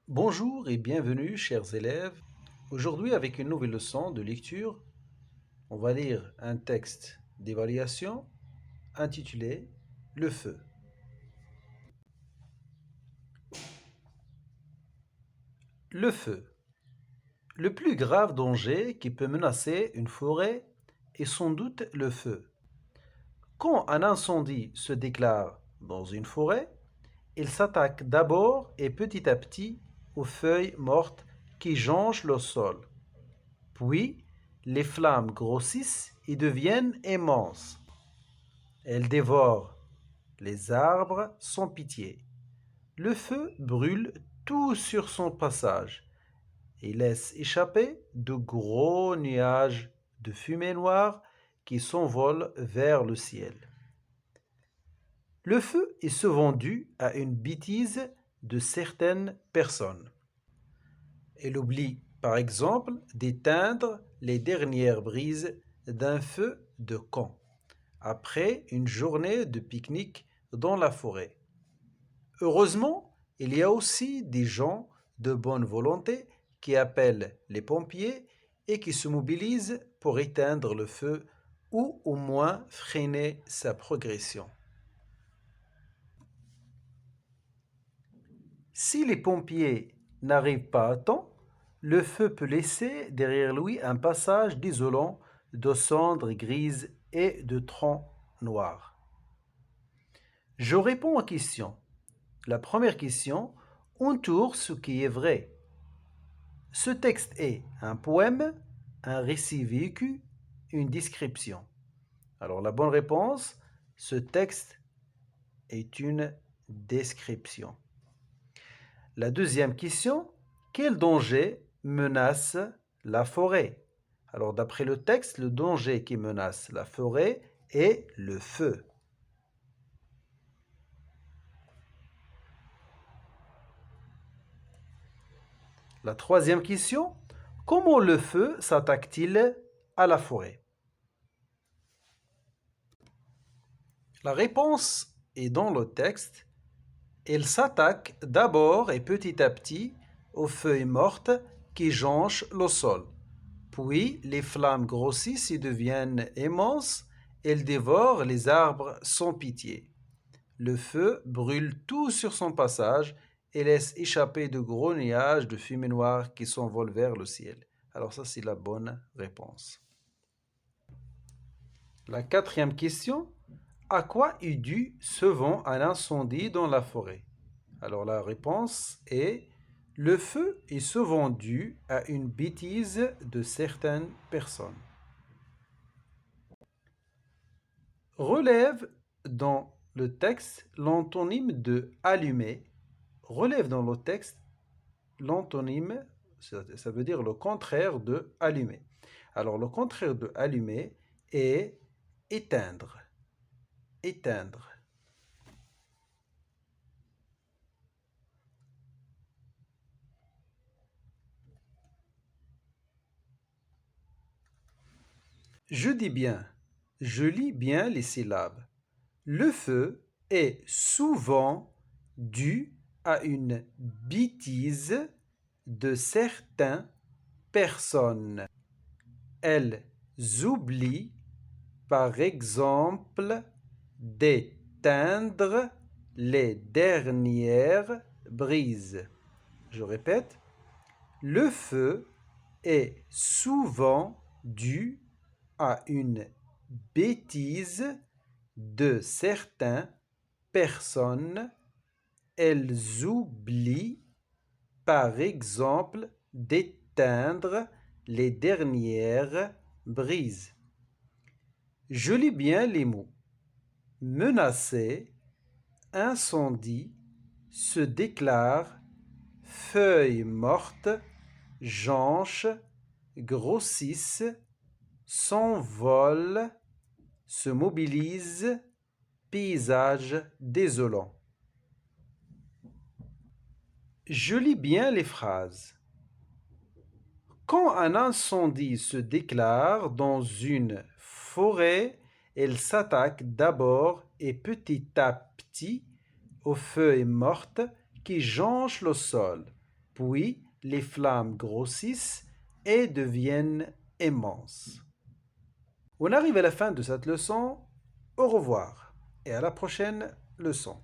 Bonjour et bienvenue, chers élèves. Aujourd'hui, avec une nouvelle leçon de lecture, on va lire un texte d'évaluation intitulé Le feu. Le feu. Le plus grave danger qui peut menacer une forêt est sans doute le feu. Quand un incendie se déclare dans une forêt, il s'attaque d'abord et petit à petit aux feuilles mortes qui jonchent le sol. Puis, les flammes grossissent et deviennent immenses. Elles dévorent les arbres sans pitié. Le feu brûle tout sur son passage et laisse échapper de gros nuages de fumée noire qui s'envolent vers le ciel. Le feu est souvent dû à une bêtise de certaines personnes. Elle oublie, par exemple, d'éteindre les dernières brises d'un feu de camp après une journée de pique-nique dans la forêt. Heureusement, il y a aussi des gens de bonne volonté qui appellent les pompiers et qui se mobilisent pour éteindre le feu ou au moins freiner sa progression. Si les pompiers n'arrivent pas à temps, le feu peut laisser derrière lui un passage désolant de cendres grises et de troncs noirs. Je réponds aux questions. La première question entoure ce qui est vrai. Ce texte est un poème, un récit vécu, une description. Alors la bonne réponse, ce texte est une description. La deuxième question, quel danger menace la forêt? Alors d'après le texte, le danger qui menace la forêt est le feu. La troisième question, comment le feu s'attaque-t-il à la forêt? La réponse est dans le texte. Il s'attaque d'abord et petit à petit aux feuilles mortes qui jonchent le sol. Puis les flammes grossissent et deviennent immenses. Elles dévorent les arbres sans pitié. Le feu brûle tout sur son passage et laisse échapper de gros nuages de fumée noire qui s'envolent vers le ciel. Alors ça, c'est la bonne réponse. La quatrième question, à quoi est dû ce vent à l'incendie dans la forêt? Alors la réponse est le feu est souvent dû à une bêtise de certaines personnes. Relève dans le texte l'antonyme de allumer. Relève dans le texte l'antonyme, ça veut dire le contraire de allumer. Alors le contraire de allumer est éteindre. Éteindre. Je dis bien, je lis bien les syllabes. Le feu est souvent dû à une bêtise de certaines personnes. Elles oublient, par exemple, d'éteindre les dernières brises. Je répète, le feu est souvent dû à une bêtise de certaines personnes. Elles oublient, par exemple, d'éteindre les dernières brises. Je lis bien les mots. Menacer, incendie, se déclare, feuilles mortes, jonchent, grossissent, s'envolent, se mobilisent, paysage désolant. Je lis bien les phrases. Quand un incendie se déclare dans une forêt, il s'attaque d'abord et petit à petit aux feuilles mortes qui jonchent le sol. Puis, les flammes grossissent et deviennent immenses. On arrive à la fin de cette leçon. Au revoir et à la prochaine leçon.